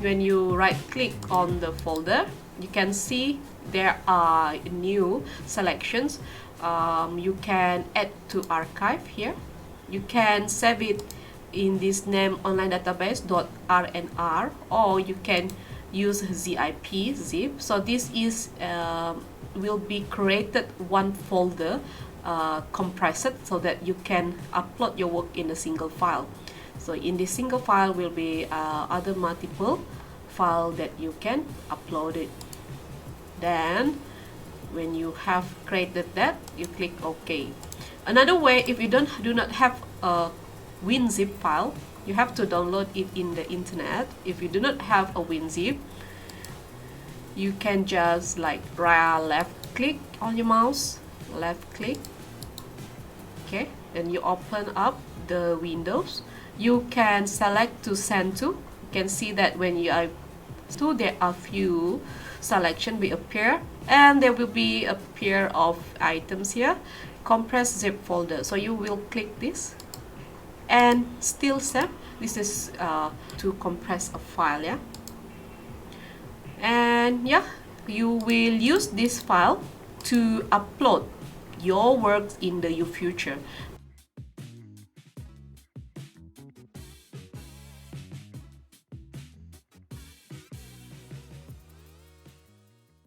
when you right click on the folder, you can see there are new selections. You can add to archive here. You can save it in this name online database.rnr, or you can use zip. So this is will be created one folder, compressed, so that you can upload your work in a single file. So in this single file will be other multiple file that you can upload it. Then when you have created that, you click OK. Another way, if you do not have a WinZip file, you have to download it in the internet. If you do not have a WinZip, you can just like left click on your mouse, left click, okay, and you open up the windows. You can select to send to. You can see that when you are to, there are few selection will appear, and there will be a pair of items here, compress zip folder. So you will click this and still save. This is to compress a file, yeah. And yeah, you will use this file to upload your works in the future.